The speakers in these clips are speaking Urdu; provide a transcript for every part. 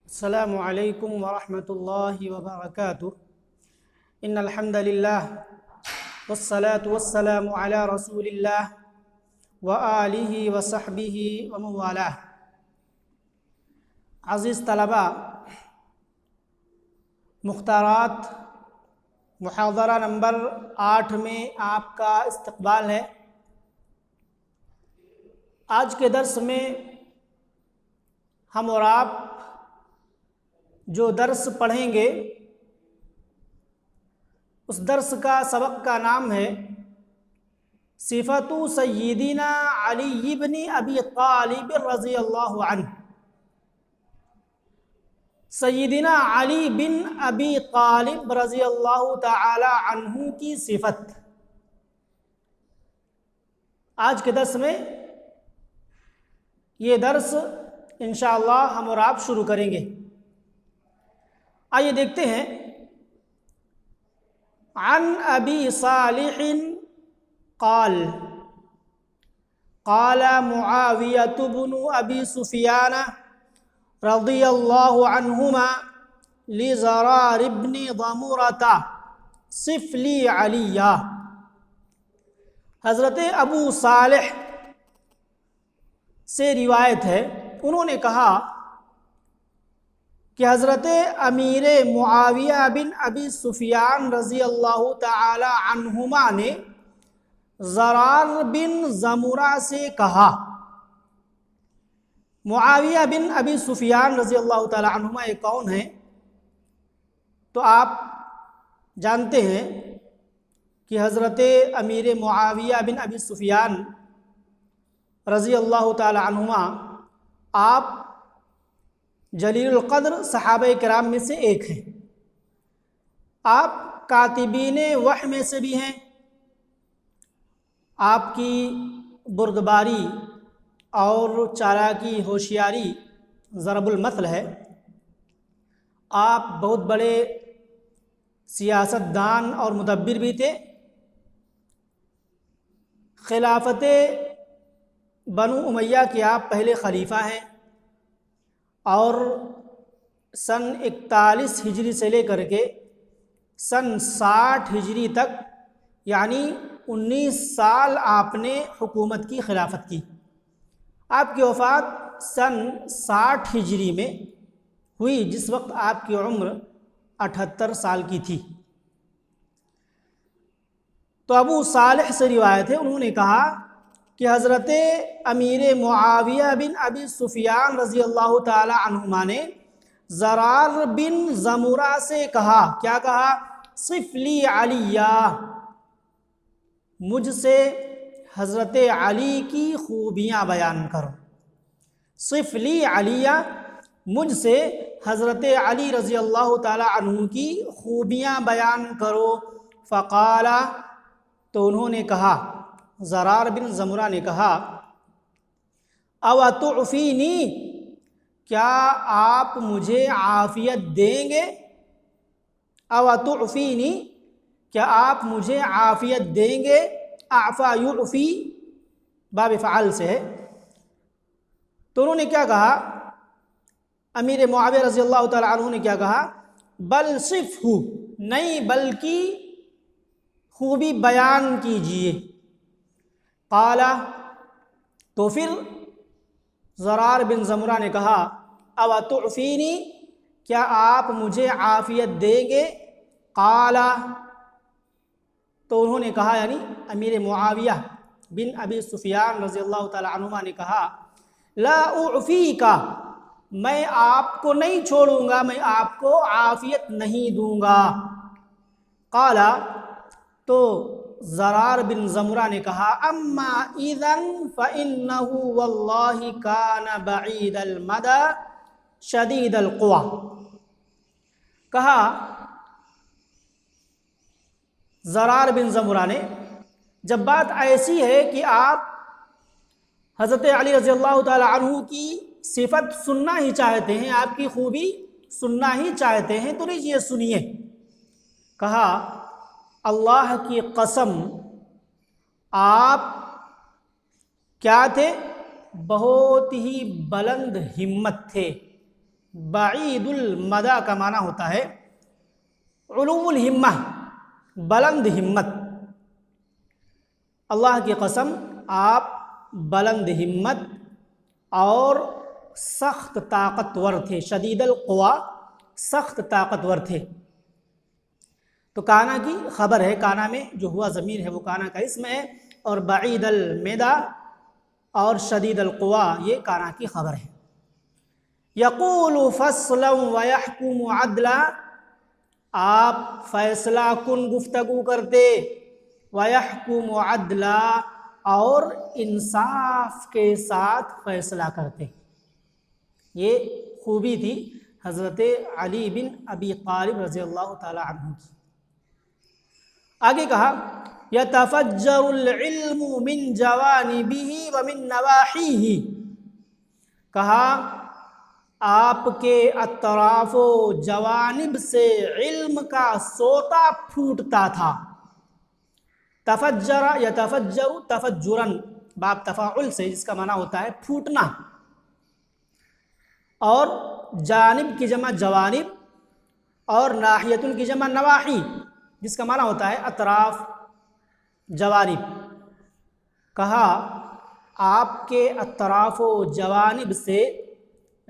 السلام علیکم ورحمۃ اللہ وبرکاتہ ان الحمد للہ والصلاة والسلام علی رسول اللہ وآلہ وصحبہ ومن والاه۔ عزیز طلباء، مختارات محاضرہ نمبر 8 میں آپ کا استقبال ہے۔ آج کے درس میں ہم اور آپ جو درس پڑھیں گے اس درس کا سبق کا نام ہے صفت سیدنا علی بن ابی طالب رضی اللہ عنہ۔ سیدنا علی بن ابی طالب رضی اللہ تعالی عنہ کی صفت آج کے درس میں یہ درس انشاءاللہ ہم اور آپ شروع کریں گے۔ آئیے دیکھتے ہیں۔ عن ابی صالح قال قال معاویۃ بن ابی سفیان رضی اللہ عنہما لزرار بن ضمرۃ صف لی علیہ۔ حضرت ابو صالح سے روایت ہے، انہوں نے کہا کہ حضرت امیر معاویہ بن ابی سفیان رضی اللہ تعالی عنہما نے زرار بن ضمرہ سے کہا۔ معاویہ بن ابی سفیان رضی اللہ تعالی عنہما یہ کون ہیں؟ تو آپ جانتے ہیں کہ حضرت امیر معاویہ بن ابی سفیان رضی اللہ تعالی عنہما آپ جلیل القدر صحابہ کرام میں سے ایک ہیں۔ آپ کاتبین وحی میں سے بھی ہیں۔ آپ کی بردباری اور چالاکی ہوشیاری ضرب المثل ہے۔ آپ بہت بڑے سیاست دان اور مدبر بھی تھے۔ خلافت بنو امیہ کے آپ پہلے خلیفہ ہیں، اور سن 41 ہجری سے لے کر کے سن 60 ہجری تک یعنی 19 سال آپ نے حکومت کی خلافت کی۔ آپ کی وفات سن 60 ہجری میں ہوئی، جس وقت آپ کی عمر 78 سال کی تھی۔ تو ابو صالح سے روایت ہے، انہوں نے کہا کہ حضرت امیر معاویہ بن ابی سفیان رضی اللہ تعالی عنہما نے زرار بن ضمرہ سے کہا، کیا کہا؟ صف لی علیہ، مجھ سے حضرت علی کی خوبیاں بیان کرو۔ صف لی علیہ، مجھ سے حضرت علی رضی اللہ تعالی عنہ کی خوبیاں بیان کرو۔ فقال، تو انہوں نے کہا، زرار بن ضمرہ نے کہا، او تعفینی، کیا آپ مجھے عافیت دیں گے؟ او تعفینی، کیا آپ مجھے عافیت دیں گے؟ اعفا یعفی باب فعل سے ہے۔ تو انہوں نے کیا کہا؟ امیر معاویہ رضی اللہ تعالی عنہ نے کیا کہا؟ بل صف ہو، نہیں بلکہ خوبی بیان کیجئے۔ قال، تو پھر زرار بن ضمرہ نے کہا، او تعفینی، کیا آپ مجھے عافیت دیں گے؟ قال، تو انہوں نے کہا، یعنی امیر معاویہ بن ابی سفیان رضی اللہ تعالی عنہما نے کہا، لا اعفیک، میں آپ کو نہیں چھوڑوں گا، میں آپ کو عافیت نہیں دوں گا۔ قال، تو زرار بن ضمرہ نے کہا، اما اذن فإنه واللہ کان بعید المدى شدید القوى۔ کہا زرار بن ضمرہ نے، جب بات ایسی ہے کہ آپ حضرت علی رضی اللہ تعالی عنہ کی صفت سننا ہی چاہتے ہیں، آپ کی خوبی سننا ہی چاہتے ہیں، تو لیجیے سنیے۔ کہا، اللہ کی قسم، آپ کیا تھے؟ بہت ہی بلند ہمت تھے، بعید المدى کا معنی ہوتا ہے علو الہمہ، بلند ہمت۔ اللہ کی قسم آپ بلند ہمت اور سخت طاقتور تھے، شدید القوا، سخت طاقتور تھے۔ تو کانا کی خبر ہے، کانا میں جو ہوا ضمیر ہے وہ کانا کا اسم ہے، اور بعید المدى اور شدید القوا یہ کانا کی خبر ہے۔ یقول فصلا ویحکم عدلا، آپ فیصلہ کن گفتگو کرتے، ویحکم عدلا اور انصاف کے ساتھ فیصلہ کرتے۔ یہ خوبی تھی حضرت علی بن ابی طالب رضی اللہ تعالی عنہ کی۔ آگے کہا یتفجر العلم من جوانبہ ومن نواحیہ، کہا آپ کے اطراف و جوانب سے علم کا سوتا پھوٹتا تھا۔ تفجر یتفجر تفجرا باب تفاعل سے، جس کا معنی ہوتا ہے پھوٹنا، اور جانب کی جمع جوانب اور ناحیۃ کی جمع نواحی، جس کا معنی ہوتا ہے اطراف، جوانب۔ کہا آپ کے اطراف و جوانب سے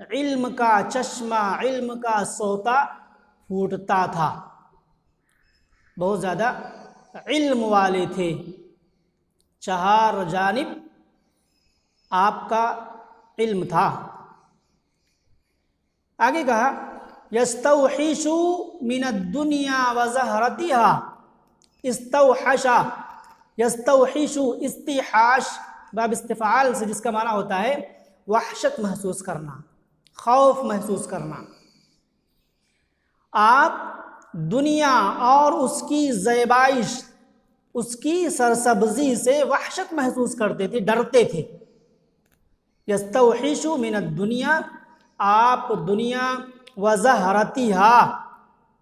علم کا چشمہ، علم کا سوتا پھوٹتا تھا، بہت زیادہ علم والے تھے، چہار جانب آپ کا علم تھا۔ آگے کہا یستوحش من الدنیا وزہرتها، استوحش یستوحش، استحاش باب استفعال سے، جس کا معنی ہوتا ہے وحشت محسوس کرنا، خوف محسوس کرنا۔ آپ دنیا اور اس کی زیبائش، اس کی سرسبزی سے وحشت محسوس کرتے تھے، ڈرتے تھے۔ یستوحش من الدنیا، آپ دنیا، وزہرتہا،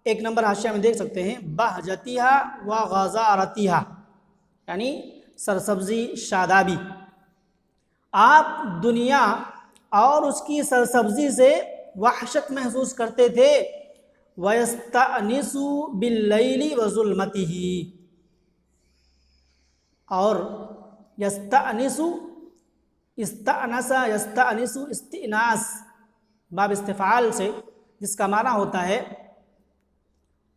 ایک نمبر حاشیہ میں دیکھ سکتے ہیں، بہجتہا وغزارتہا، یعنی سرسبزی، شادابی۔ آپ دنیا اور اس کی سرسبزی سے وحشت محسوس کرتے تھے۔ وَيَسْتَأْنِسُ بِاللَّيْلِ وَظُلْمَتِهِ، اور یستأنس، استأنس یستأنس، استئناس باب استفعال سے، جس کا معنی ہوتا ہے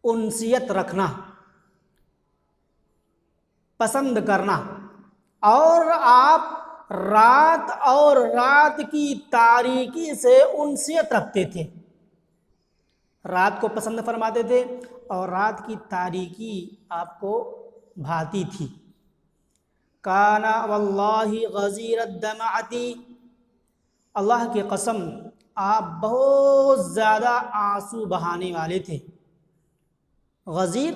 انسیت رکھنا، پسند کرنا۔ اور آپ رات اور رات کی تاریکی سے انسیت رکھتے تھے، رات کو پسند فرماتے تھے اور رات کی تاریکی آپ کو بھاتی تھی۔ کانا واللہ غزیر الدمعۃ، اللہ کی قسم آپ بہت زیادہ آنسو بہانے والے تھے۔ غزیر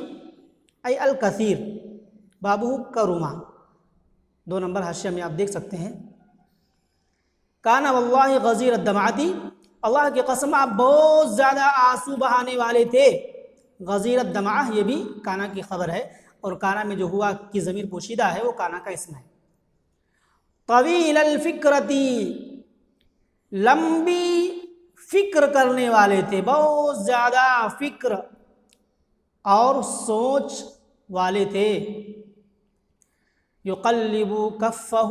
ای الکثیر، بابو کرما، 2 نمبر حاشیہ میں آپ دیکھ سکتے ہیں۔ کانا واللہ غزیر الدمعۃ، اللہ کی قسم آپ بہت زیادہ آنسو بہانے والے تھے۔ غزیر الدمعہ یہ بھی کانا کی خبر ہے، اور کانا میں جو ہوا کی ضمیر پوشیدہ ہے وہ کانا کا اسم ہے۔ طویل الفکرتی، لمبی فکر کرنے والے تھے، بہت زیادہ فکر اور سوچ والے تھے۔ یقلب کفہ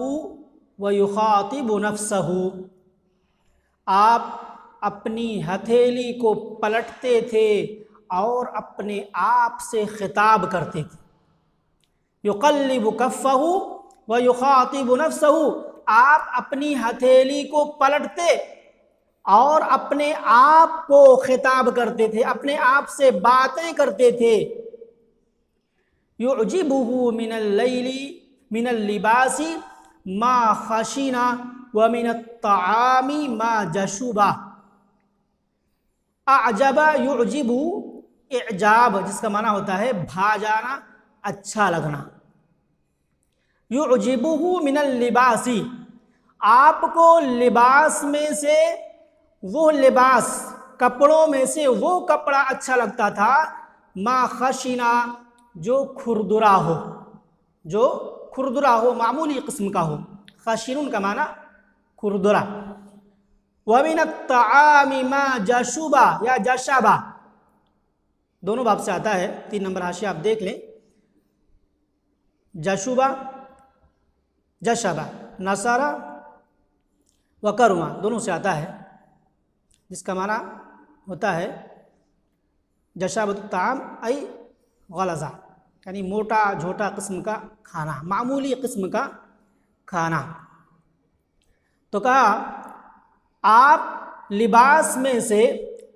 ویخاطب نفسہ، آپ اپنی ہتھیلی کو پلٹتے تھے اور اپنے آپ سے خطاب کرتے تھے۔ یقلب کفہ ویخاطب نفسہ، آپ اپنی ہتھیلی کو پلٹتے اور اپنے آپ کو خطاب کرتے تھے، اپنے آپ سے باتیں کرتے تھے۔ یعجبہ من اللیل من اللباس ما خشنا ومن الطعام ما جشبا۔ اعجب یعجب، اعجاب جس کا معنی ہوتا ہے بھا جانا، اچھا لگنا۔ یعجبہ من اللباس، آپ کو لباس میں سے وہ لباس، کپڑوں میں سے وہ کپڑا اچھا لگتا تھا، ما خشنا، جو کھردرا ہو، جو کھردرا ہو، معمولی قسم کا ہو۔ خشن کا معنی کھردرا۔ وَمِنَ الطَّعَامِ مَا جَشُبَ یا جَشَبَ، دونوں باب سے آتا ہے، 3 نمبر حاشیہ آپ دیکھ لیں. جشبہ جشبہ نصارہ و کرما دونوں سے آتا ہے، جس کا معنی ہوتا ہے جشابۃ الطعام ای غلظہ، یعنی موٹا جھوٹا قسم کا کھانا، معمولی قسم کا کھانا. تو کہا آپ لباس میں سے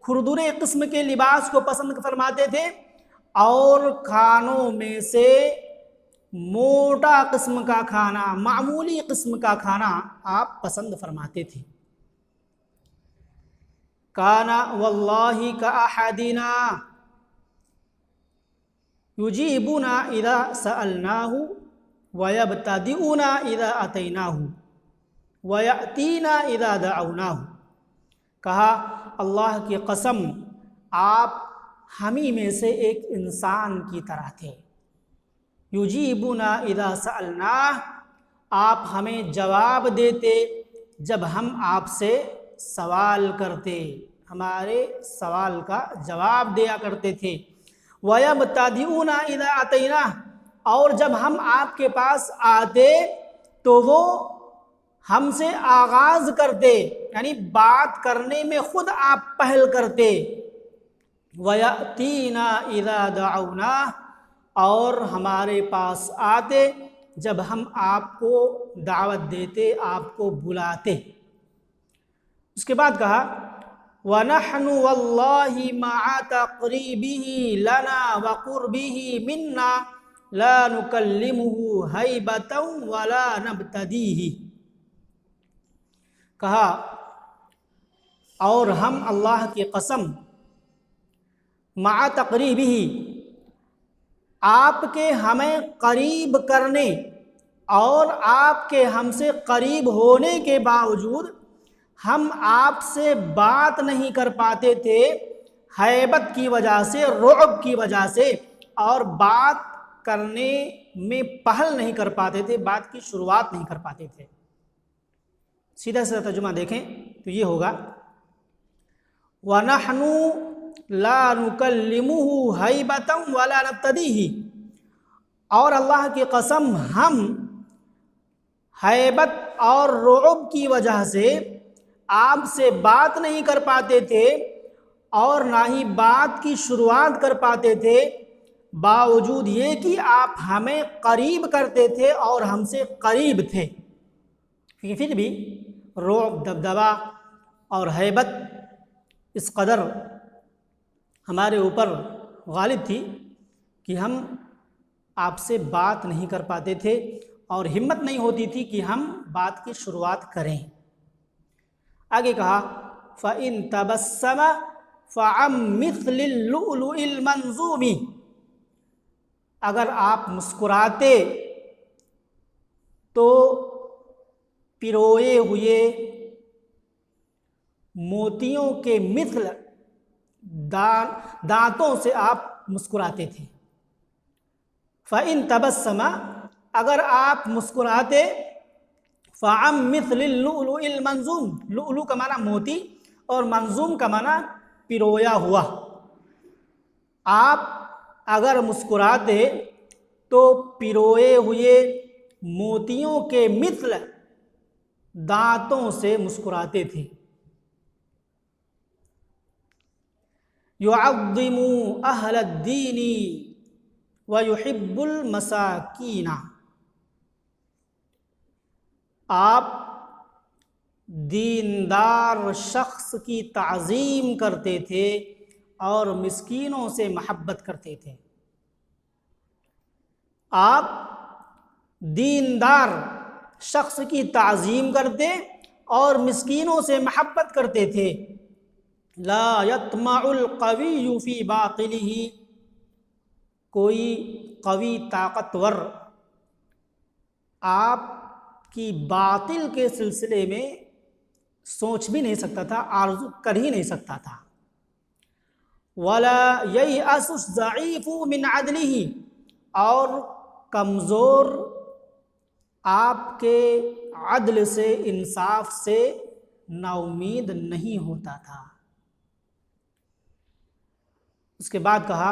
کھردرے قسم کے لباس کو پسند فرماتے تھے اور کھانوں میں سے موٹا قسم کا کھانا، معمولی قسم کا کھانا آپ پسند فرماتے تھے. کانا واللہ کاحدنا یجیبنا اذا سألناہ ویبتدئنا اذا اتیناہ ویأتینا اذا دعوناہ. کہا اللہ کی قسم آپ ہمیں میں سے ایک انسان کی طرح تھے. یجیبنا اذا سألناہ، آپ ہمیں جواب دیتے جب ہم آپ سے سوال کرتے، ہمارے سوال کا جواب دیا کرتے تھے. وَيَبْتَدِئُونَ إِذَا أَتَيْنَاهُ، اور جب ہم آپ کے پاس آتے تو وہ ہم سے آغاز کرتے، یعنی بات کرنے میں خود آپ پہل کرتے. وَيَأْتِينَا إِذَا دَعَوْنَاهُ، اور ہمارے پاس آتے جب ہم آپ کو دعوت دیتے، آپ کو بلاتے. اس کے بعد کہا وَنَحْنُ وَاللَّهِ مَعَ تَقْرِيبِهِ لَنَا وَقُرْبِهِ مِنَّا لَا نُكَلِّمُهُ هَيْبَةً وَلَا نَبْتَدِيهِ. کہا اور ہم اللہ کی قسم مع تقریبہ، آپ کے ہمیں قریب کرنے اور آپ کے ہم سے قریب ہونے کے باوجود ہم آپ سے بات نہیں کر پاتے تھے، ہیبت کی وجہ سے، رعب کی وجہ سے، اور بات کرنے میں پہل نہیں کر پاتے تھے، بات کی شروعات نہیں کر پاتے تھے. سیدھا سیدھا ترجمہ دیکھیں تو یہ ہوگا وَنَحْنُ لَا نُكَلِّمُهُ هَيْبَةً وَلَا نَبْتَدِيهِ، اور اللہ کی قسم ہم ہیبت اور رعب کی وجہ سے آپ سے بات نہیں کر پاتے تھے اور نہ ہی بات کی شروعات کر پاتے تھے، باوجود یہ کہ آپ ہمیں قریب کرتے تھے اور ہم سے قریب تھے. پھر بھی رعب، دبدبا اور ہیبت اس قدر ہمارے اوپر غالب تھی کہ ہم آپ سے بات نہیں کر پاتے تھے اور ہمت نہیں ہوتی تھی کہ ہم بات کی شروعات کریں. آگے کہا فَإِن تَبَسَّمَ فَعَمْ مِثْلِ اللُّؤْلُؤِ الْمَنْظُومِ، اگر آپ مسکراتے تو پروئے ہوئے موتیوں کے مثل دانتوں سے آپ مسکراتے تھے. فَإِن تَبَسَّمَ، اگر آپ مسکراتے، فَعَمْ مِثْلِ اللُّؤْلُؤِ الْمَنْظُومِ، لؤلؤ کا معنی موتی اور منظوم کا معنی پرویا ہوا. آپ اگر مسکراتے تو پروئے ہوئے موتیوں کے مثل دانتوں سے مسکراتے تھے. يُعَظِّمُ أَهْلَ الدِّينِ وَيُحِبُّ الْمَسَاكِينَ، آپ دیندار شخص کی تعظیم کرتے تھے اور مسکینوں سے محبت کرتے تھے. آپ دیندار شخص کی تعظیم کرتے اور مسکینوں سے محبت کرتے تھے. لا يطمع القوی فی باطلہ، کوئی قوی طاقتور آپ کی باطل کے سلسلے میں سوچ بھی نہیں سکتا تھا، آرزو کر ہی نہیں سکتا تھا. ولا ییأس الضعیف من عدلہ، اور کمزور آپ کے عدل سے، انصاف سے نا امید نہیں ہوتا تھا۔ اس کے بعد کہا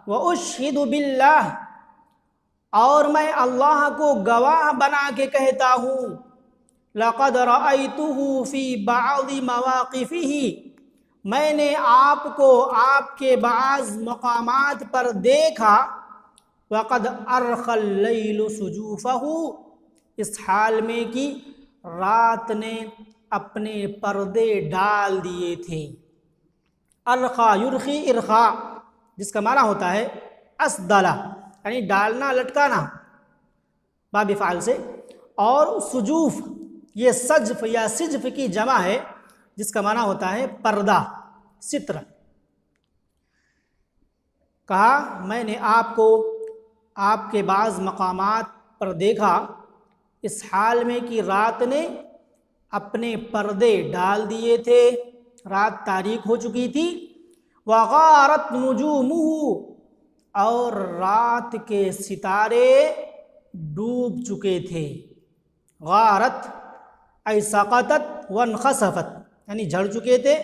وَأُشْهِدُ بِاللَّهِ، اور میں اللہ کو گواہ بنا کے کہتا ہوں، لَقَدْ رَأَيْتُهُ فِي بَعْضِ مَوَاقِفِهِ، میں نے آپ کو آپ کے بعض مقامات پر دیکھا، وَقَدْ أَرْخَى اللَّيْلُ سُجُوفَهُ، اس حال میں کہ رات نے اپنے پردے ڈال دیے تھے۔ ارخا یرخی ارخا، جس کا معنی ہوتا ہے اسدلہ، یعنی ڈالنا لٹکانا باب فعل سے، اور سجوف یہ سجف یا سجف کی جمع ہے جس کا معنی ہوتا ہے پردہ، ستر۔ کہا میں نے آپ کو آپ کے بعض مقامات پر دیکھا اس حال میں کہ رات نے اپنے پردے ڈال دیے تھے، رات تاریک ہو چکی تھی، وغارت نجومہ، اور رات کے ستارے ڈوب چکے تھے۔ غارت ای سقطت وانخسفت، یعنی جھڑ چکے تھے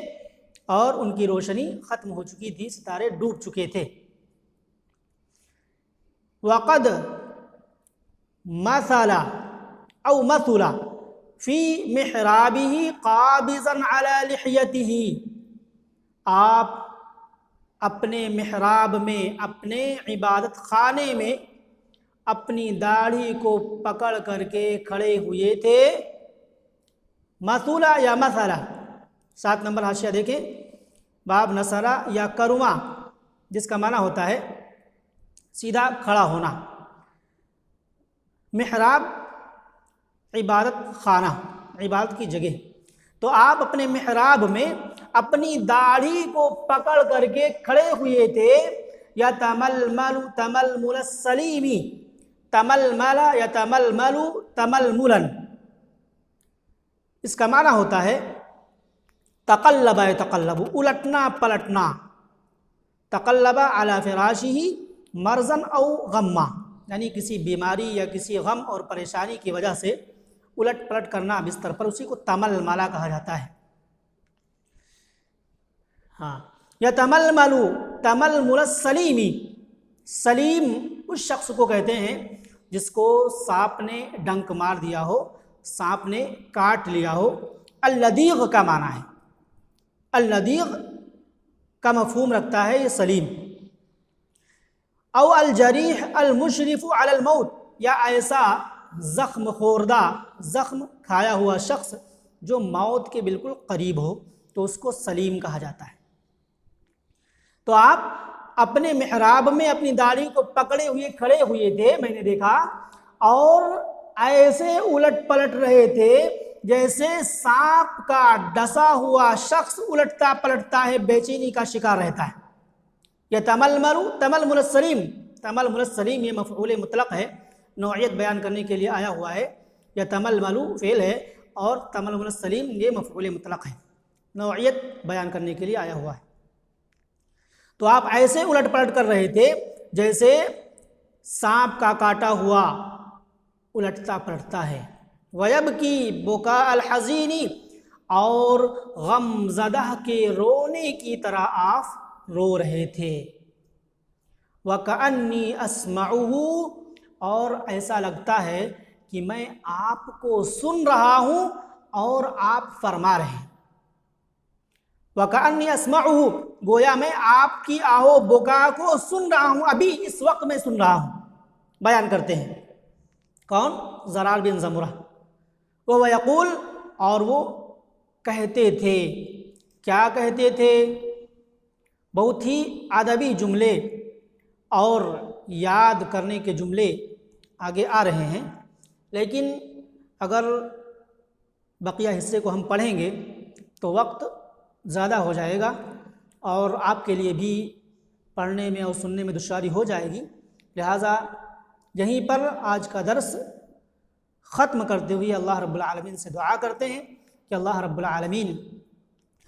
اور ان کی روشنی ختم ہو چکی تھی، ستارے ڈوب چکے تھے۔ وقد مثل او مثل فی محرابہ قابضا علی لحیتہ، آپ اپنے محراب میں، اپنے عبادت خانے میں اپنی داڑھی کو پکڑ کر کے کھڑے ہوئے تھے۔ مثلا یا مثلا، 7 نمبر حاشیہ دیکھیں، باب نصرہ یا کرما، جس کا معنی ہوتا ہے سیدھا کھڑا ہونا۔ محراب عبادت خانہ، عبادت کی جگہ، تو آپ اپنے محراب میں اپنی داڑھی کو پکڑ کر کے کھڑے ہوئے تھے۔ یتململ تململ السلیم، تململ یتململ تململا، اس کا معنی ہوتا ہے تقلب یتقلب، الٹنا پلٹنا۔ تقلب علی فراشہ مرضا او غما، یعنی کسی بیماری یا کسی غم اور پریشانی کی وجہ سے الٹ پلٹ کرنا بستر پر، اسی کو تململا کہا جاتا ہے۔ ہاں، یتململ تململ السلیم، سلیم اس شخص کو کہتے ہیں جس کو سانپ نے ڈنک مار دیا ہو، سانپ نے کاٹ لیا ہو۔ اللدیغ کا معنی ہے، اللدیغ کا مفہوم رکھتا ہے یہ سلیم۔ او الجریح المشرف علی الموت، یا ایسا زخم خوردہ، زخم کھایا ہوا شخص جو موت کے بالکل قریب ہو، تو اس کو سلیم کہا جاتا ہے۔ تو آپ اپنے محراب میں اپنی داڑھی کو پکڑے ہوئے کھڑے ہوئے تھے، میں نے دیکھا، اور ایسے الٹ پلٹ رہے تھے جیسے سانپ کا ڈسا ہوا شخص الٹتا پلٹتا ہے، بے چینی کا شکار رہتا ہے۔ یہ تململ السلیم، تململ السلیم یہ مفعول مطلق ہے، نوعیت بیان کرنے کے لیے آیا ہوا ہے۔ یہ تململ فعل ہے اور تململ السلیم یہ مفعول مطلق ہے، نوعیت بیان کرنے کے لیے آیا ہوا ہے۔ تو آپ ایسے الٹ پلٹ کر رہے تھے جیسے سانپ کا کاٹا ہوا الٹتا پلٹتا ہے۔ وَيَبْكِي بُكَاءَ الْحَزِينِ، اور غم زدہ کے رونے کی طرح آپ رو رہے تھے۔ وَكَأَنِّي أَسْمَعُهُ، اور ایسا لگتا ہے کہ میں آپ کو سن رہا ہوں اور آپ فرما رہے ہیں۔ وَكَأَنِّي أَسْمَعُهُ، گویا میں آپ کی آہو بکا کو سن رہا ہوں، ابھی اس وقت میں سن رہا ہوں۔ بیان کرتے ہیں کون؟ زرار بن زمرہ۔ وہ یقول، اور وہ کہتے تھے، کیا کہتے تھے؟ بہت ہی ادبی جملے اور یاد کرنے کے جملے آگے آ رہے ہیں، لیکن اگر بقیہ حصے کو ہم پڑھیں گے تو وقت زیادہ ہو جائے گا اور آپ کے لیے بھی پڑھنے میں اور سننے میں دشواری ہو جائے گی، لہٰذا یہیں پر آج کا درس ختم کرتے ہوئے اللہ رب العالمین سے دعا کرتے ہیں کہ اللہ رب العالمین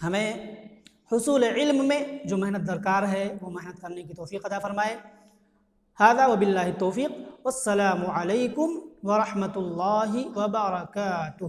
ہمیں حصول علم میں جو محنت درکار ہے وہ محنت کرنے کی توفیق عطا فرمائے۔ ھذا وباللہ التوفیق، والسلام علیکم ورحمۃ اللہ وبرکاتہ۔